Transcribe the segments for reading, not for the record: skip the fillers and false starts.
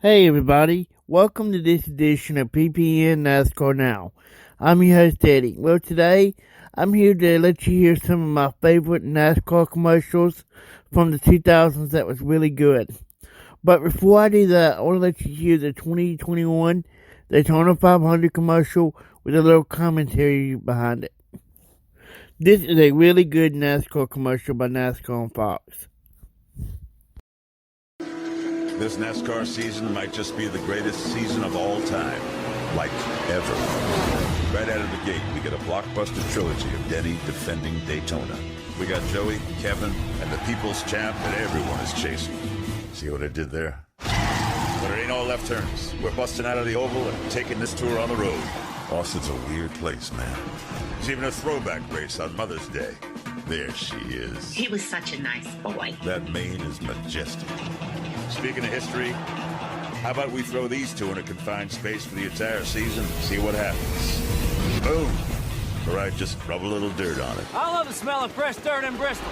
Hey everybody, welcome to this edition of PPN Nascar Now. I'm your host Eddie. Well, today I'm here to let you hear some of my favorite NASCAR commercials from the 2000s that was really good. But before I do that, I want to let you hear the 2021 Daytona 500 commercial with a little commentary behind it. This is a really good NASCAR commercial by NASCAR on Fox. This NASCAR season might just be the greatest season of all time, like ever. Right out of the gate, we get a blockbuster trilogy of Denny defending Daytona. We got Joey, Kevin, and the People's Champ that everyone is chasing. See what I did there? But it ain't all left turns. We're busting out of the oval and taking this tour on the road. Austin's a weird place, man. There's even a throwback race on Mother's Day. There she is. He was such a nice boy. That mane is majestic. Speaking of history, how about we throw these two in a confined space for the entire season and see what happens? Boom! All right, just rub a little dirt on it. I love the smell of fresh dirt in Bristol.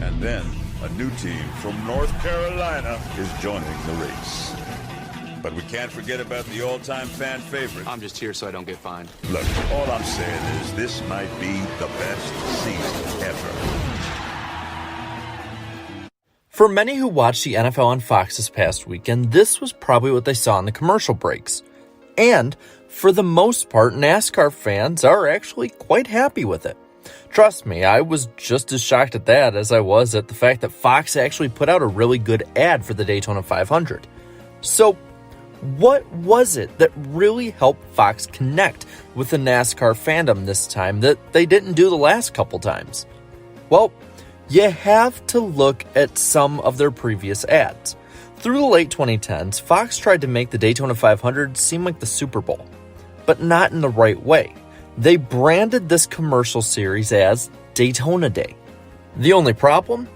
And then a new team from North Carolina is joining the race. But we can't forget about the all-time fan favorite. I'm just here so I don't get fined. Look, all I'm saying is this might be the best season ever. For many who watched the NFL on Fox this past weekend, this was probably what they saw in the commercial breaks. And, for the most part, NASCAR fans are actually quite happy with it. Trust me, I was just as shocked at that as I was at the fact that Fox actually put out a really good ad for the Daytona 500. So, what was it that really helped Fox connect with the NASCAR fandom this time that they didn't do the last couple times? Well, you have to look at some of their previous ads. Through the late 2010s, Fox tried to make the Daytona 500 seem like the Super Bowl, but not in the right way. They branded this commercial series as Daytona Day. The only problem?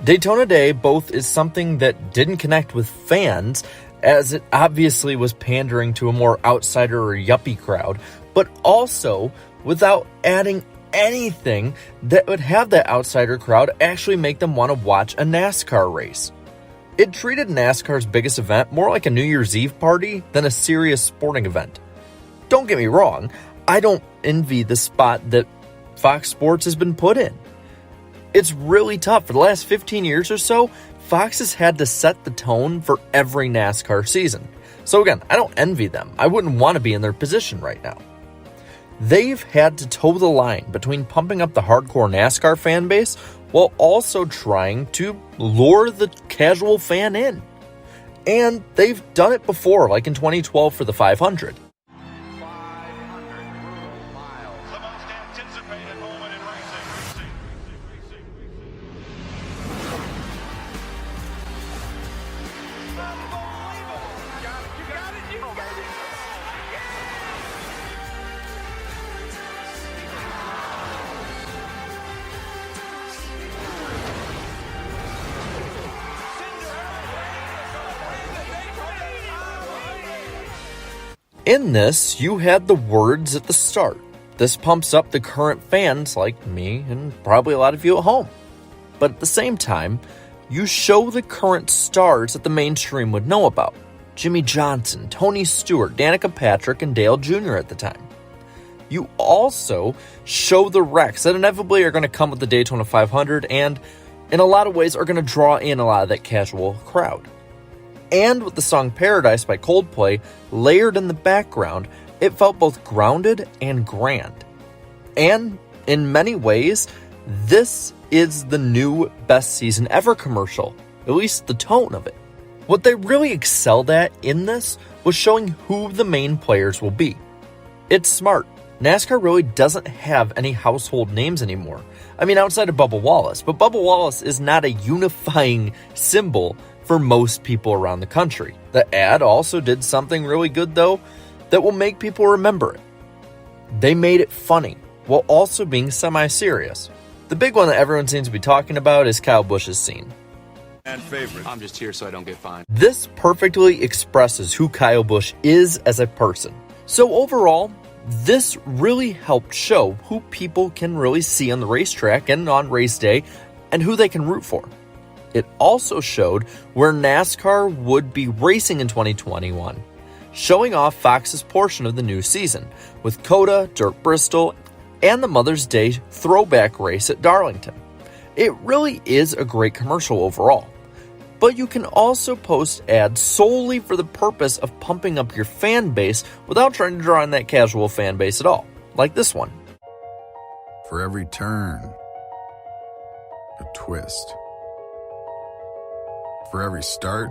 Daytona Day both is something that didn't connect with fans, as it obviously was pandering to a more outsider or yuppie crowd, but also without adding anything that would have that outsider crowd actually make them want to watch a NASCAR race. It treated NASCAR's biggest event more like a New Year's Eve party than a serious sporting event. Don't get me wrong, I don't envy the spot that Fox Sports has been put in. It's really tough. For the last 15 years or so, Fox has had to set the tone for every NASCAR season. So again, I don't envy them. I wouldn't want to be in their position right now. They've had to toe the line between pumping up the hardcore NASCAR fan base while also trying to lure the casual fan in. And they've done it before, like in 2012 for the 500. In this, you had the words at the start. This pumps up the current fans like me and probably a lot of you at home. But at the same time, you show the current stars that the mainstream would know about. Jimmy Johnson, Tony Stewart, Danica Patrick, and Dale Jr. at the time. You also show the wrecks that inevitably are going to come with the Daytona 500 and, in a lot of ways, are going to draw in a lot of that casual crowd. And with the song Paradise by Coldplay layered in the background, it felt both grounded and grand. And in many ways, this is the new best season ever commercial, at least the tone of it. What they really excelled at in this was showing who the main players will be. It's smart. NASCAR really doesn't have any household names anymore. I mean, outside of Bubba Wallace, but Bubba Wallace is not a unifying symbol for most people around the country. The ad also did something really good, though, that will make people remember it. They made it funny, while also being semi-serious. The big one that everyone seems to be talking about is Kyle Busch's scene. And favorite. I'm just here so I don't get fined. This perfectly expresses who Kyle Busch is as a person. So overall, this really helped show who people can really see on the racetrack and on race day, and who they can root for. It also showed where NASCAR would be racing in 2021, showing off Fox's portion of the new season, with COTA, Dirt Bristol, and the Mother's Day throwback race at Darlington. It really is a great commercial overall. But you can also post ads solely for the purpose of pumping up your fan base without trying to draw in that casual fan base at all, like this one. For every turn, a twist. For every start,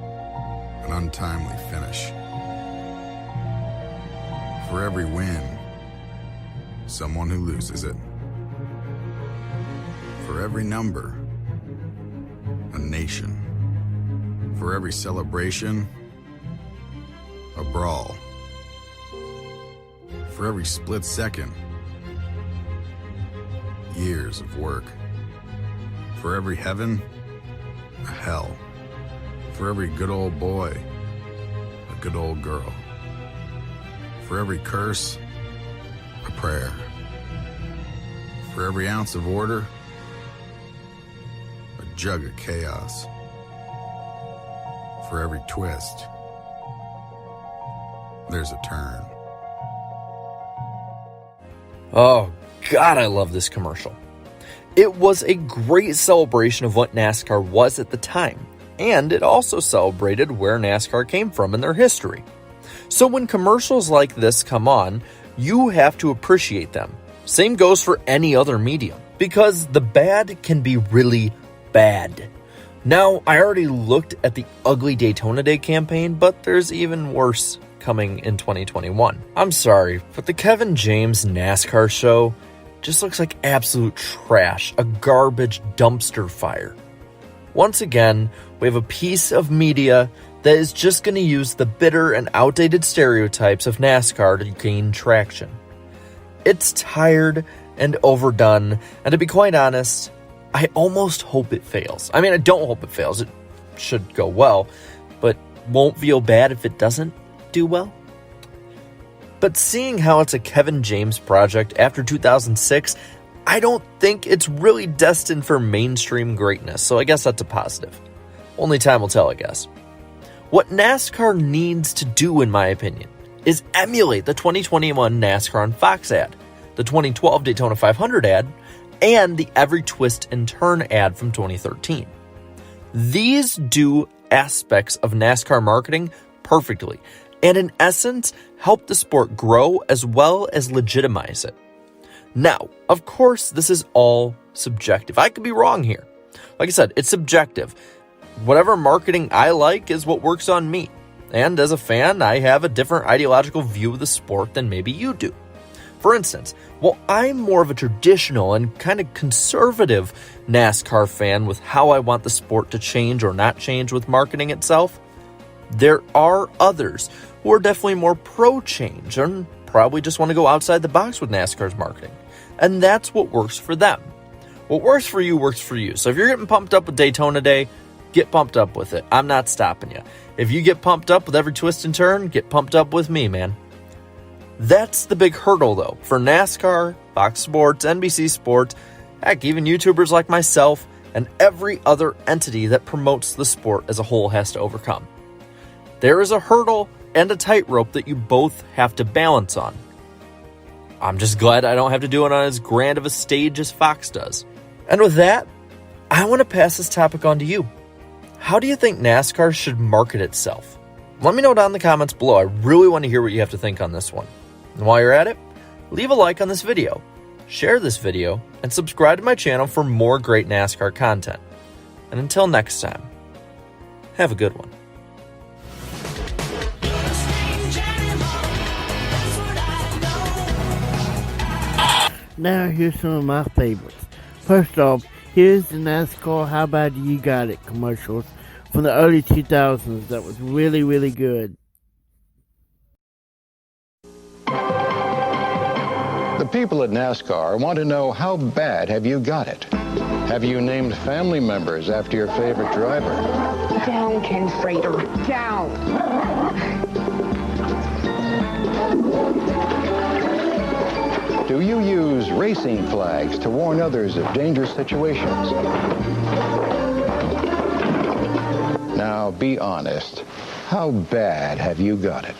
an untimely finish. For every win, someone who loses it. For every number, a nation. For every celebration, a brawl. For every split second, years of work. For every heaven, a hell. For every good old boy, a good old girl. For every curse, a prayer. For every ounce of order, a jug of chaos. For every twist, there's a turn. Oh, God, I love this commercial. It was a great celebration of what NASCAR was at the time, and it also celebrated where NASCAR came from in their history. So when commercials like this come on, you have to appreciate them. Same goes for any other medium, because the bad can be really bad. Now, I already looked at the ugly Daytona Day campaign, but there's even worse coming in 2021. I'm sorry, but the Kevin James NASCAR show just looks like absolute trash, a garbage dumpster fire. Once again, we have a piece of media that is just going to use the bitter and outdated stereotypes of NASCAR to gain traction. It's tired and overdone, and to be quite honest, I almost hope it fails. I mean, I don't hope it fails. It should go well, but won't feel bad if it doesn't do well. But seeing how it's a Kevin James project after 2006, I don't think it's really destined for mainstream greatness, so I guess that's a positive. Only time will tell, I guess. What NASCAR needs to do, in my opinion, is emulate the 2021 NASCAR on Fox ad, the 2012 Daytona 500 ad, and the Every Twist and Turn ad from 2013. These do aspects of NASCAR marketing perfectly, and in essence, help the sport grow as well as legitimize it. Now, of course, this is all subjective. I could be wrong here. Like I said, it's subjective. Whatever marketing I like is what works on me. And as a fan, I have a different ideological view of the sport than maybe you do. For instance, while I'm more of a traditional and kind of conservative NASCAR fan with how I want the sport to change or not change with marketing itself, there are others who are definitely more pro-change and probably just want to go outside the box with NASCAR's marketing. And that's what works for them. What works for you works for you. So if you're getting pumped up with Daytona Day, get pumped up with it. I'm not stopping you. If you get pumped up with every twist and turn, get pumped up with me, man. That's the big hurdle, though, for NASCAR, Fox Sports, NBC Sports, heck, even YouTubers like myself, and every other entity that promotes the sport as a whole has to overcome. There is a hurdle and a tightrope that you both have to balance on. I'm just glad I don't have to do it on as grand of a stage as Fox does. And with that, I want to pass this topic on to you. How do you think NASCAR should market itself? Let me know down in the comments below. I really want to hear what you have to think on this one. And while you're at it, leave a like on this video, share this video, and subscribe to my channel for more great NASCAR content. And until next time, have a good one. Now here's some of my favorites. First off, here's the NASCAR How Bad You Got It commercials from the early 2000s that was really, really good. The people at NASCAR want to know, how bad have you got it? Have you named family members after your favorite driver? Down, Ken Frater, down. Do you use racing flags to warn others of dangerous situations? Now, be honest. How bad have you got it?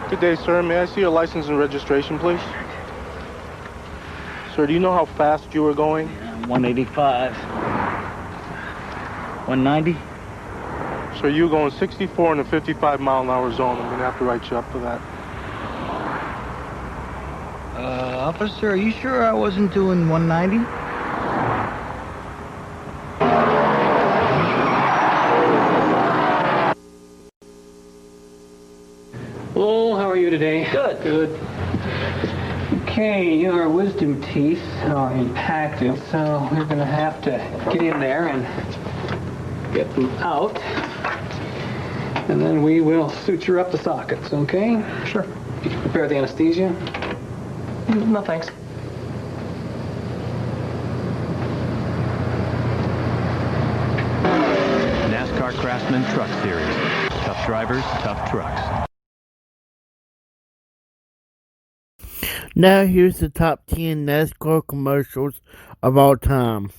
Good day, sir. May I see your license and registration, please? Sir, do you know how fast you were going? 185. 190? Sir, you were going 64 in a 55-mile-an-hour zone. I'm going to have to write you up for that. Officer, are you sure I wasn't doing 190? Hello, how are you today? Good. Good. Okay, your wisdom teeth are impacted, so we're going to have to get in there and get them out. And then we will suture up the sockets, okay? Sure. You can prepare the anesthesia? No, thanks. NASCAR Craftsman Truck Series. Tough drivers, tough trucks. Now here's the top 10 NASCAR commercials of all time.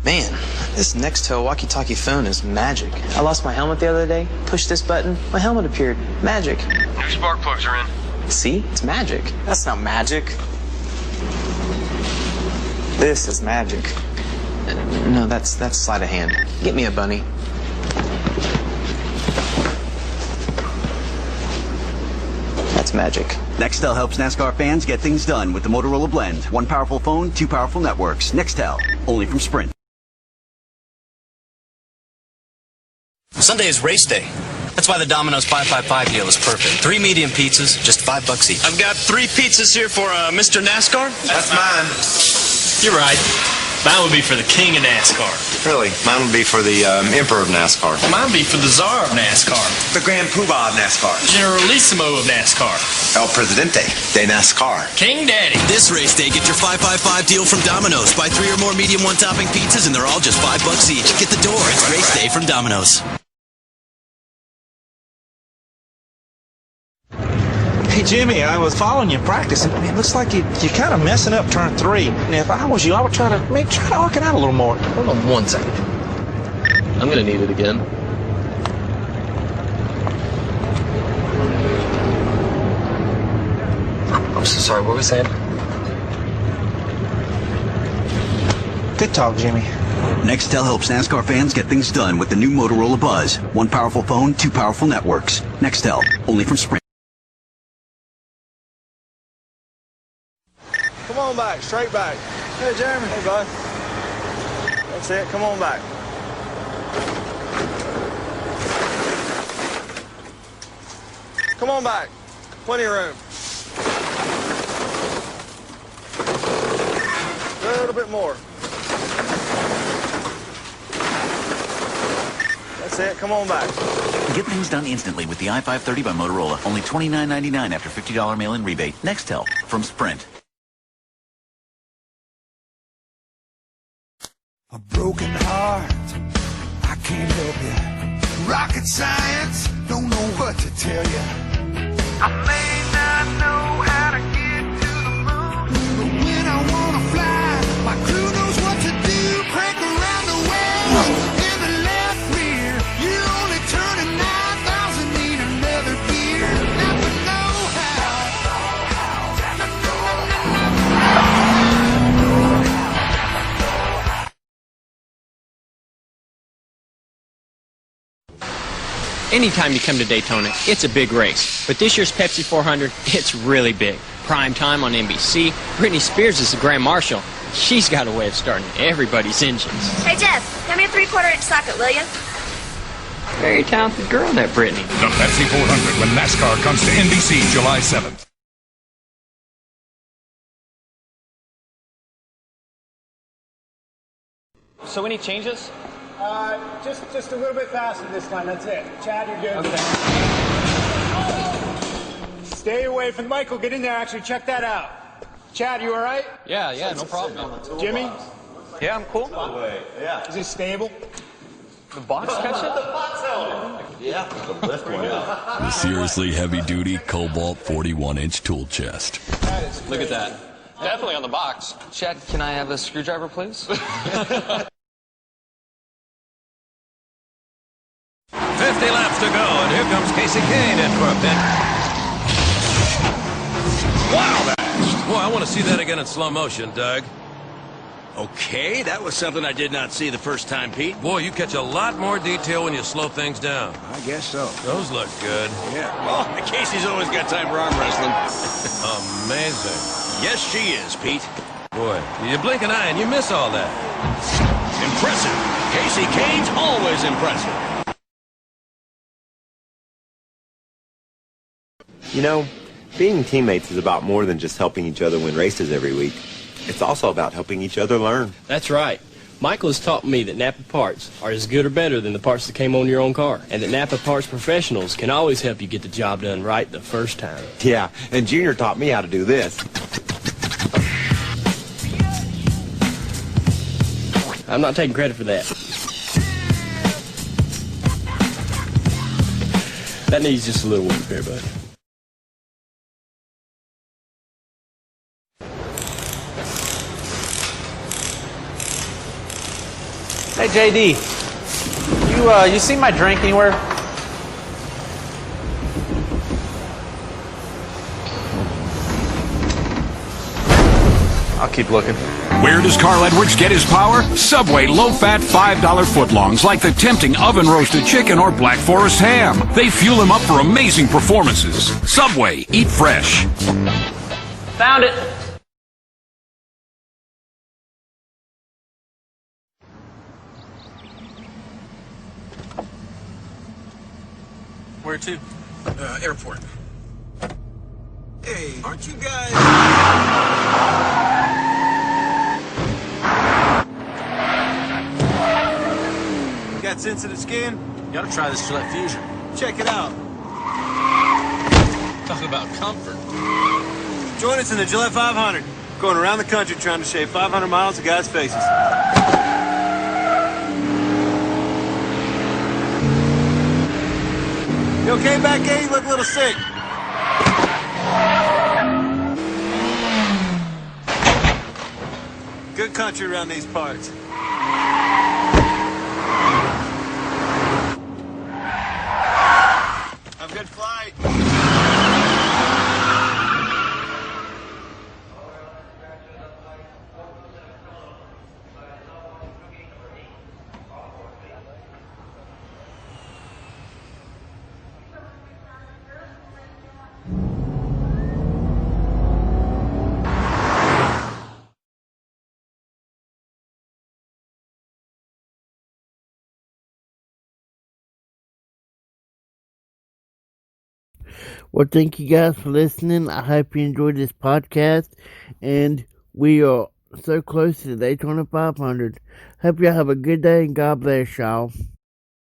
Man, this Nextel walkie-talkie phone is magic. I lost my helmet the other day. Pushed this button, my helmet appeared. Magic. New spark plugs are in. See? It's magic. That's not magic. This is magic. No, that's sleight of hand. Get me a bunny. That's magic. Nextel helps NASCAR fans get things done with the Motorola Blend. One powerful phone, two powerful networks. Nextel, only from Sprint. Sunday is race day. That's why the Domino's 555 deal is perfect. 3 medium pizzas, just $5 each. I've got 3 pizzas here for Mr. NASCAR. That's mine. You're right. Mine would be for the king of NASCAR. Really? Mine would be for the emperor of NASCAR. Mine would be for the czar of NASCAR. The grand poobah of NASCAR. Generalissimo of NASCAR. El Presidente de NASCAR. King Daddy. This race day, get your 555 deal from Domino's. Buy 3 or more medium one-topping pizzas, and they're all just $5 each. Get the door. It's race day from Domino's. Hey, Jimmy, I was following you in practice, and it looks like you're kind of messing up turn 3. And if I was you, I would try to arc it out a little more. Hold on 1 second. I'm going to need it again. I'm so sorry, what were we saying? Good talk, Jimmy. Nextel helps NASCAR fans get things done with the new Motorola Buzz. One powerful phone, two powerful networks. Nextel, only from Sprint. Come on back, straight back. Hey, Jeremy. Hey, bud. That's it, come on back. Come on back. Plenty of room. A little bit more. That's it, come on back. Get things done instantly with the i530 by Motorola. Only $29.99 after $50 mail-in rebate. Nextel from Sprint. A broken heart, I can't help you. Rocket science, don't know what to tell you. I may not know how to get to the moon, but when I wanna fly, my crew knows what to do. Crank around the world in the left rear. You're only turning 9,000, need another beer. Never know how. Anytime you come to Daytona, it's a big race. But this year's Pepsi 400, it's really big. Prime time on NBC. Britney Spears is the Grand Marshal. She's got a way of starting everybody's engines. Hey, Jeff, give me a 3/4 inch socket, will you? very talented girl, that Brittany. The Pepsi 400 when NASCAR comes to NBC July 7th. So any changes? Just a little bit faster this time, that's it. Chad, you're good. Okay. Stay away from Michael, get in there, actually, check that out. Chad, you all right? Yeah, no problem. Jimmy? Yeah, I'm cool. Is it stable? The box catch it? Yeah. The seriously heavy-duty Cobalt 41-inch tool chest. Look at that. Definitely on the box. Chad, can I have a screwdriver, please? 50 laps to go, and here comes Casey Kane in for a pit. Wow, boy, I want to see that again in slow motion, Doug. Okay, that was something I did not see the first time, Pete. Boy, you catch a lot more detail when you slow things down. I guess so. Those look good. Yeah. Oh, Casey's always got time for arm wrestling. Amazing. Yes, she is, Pete. Boy, you blink an eye and you miss all that. Impressive. Casey Kane's always impressive. You know, being teammates is about more than just helping each other win races every week. It's also about helping each other learn. That's right. Michael has taught me that Napa parts are as good or better than the parts that came on your own car, and that Napa parts professionals can always help you get the job done right the first time. Yeah, and Junior taught me how to do this. I'm not taking credit for that. That needs just a little work there, bud. Hey, JD, you seen my drink anywhere? I'll keep looking. Where does Carl Edwards get his power? Subway low-fat $5 footlongs like the tempting oven-roasted chicken or Black Forest ham. They fuel him up for amazing performances. Subway, eat fresh. Found it. Where to? Airport. Hey, aren't you guys... You got sensitive skin? You gotta try this Gillette Fusion. Check it out. Talk about comfort. Join us in the Gillette 500. Going around the country trying to shave 500 miles of guys' faces. You okay back there? You look a little sick. Good country around these parts. Have a good flight. Well, thank you guys for listening. I hope you enjoyed this podcast, and we are so close to the Daytona 500. Hope y'all have a good day, and God bless y'all.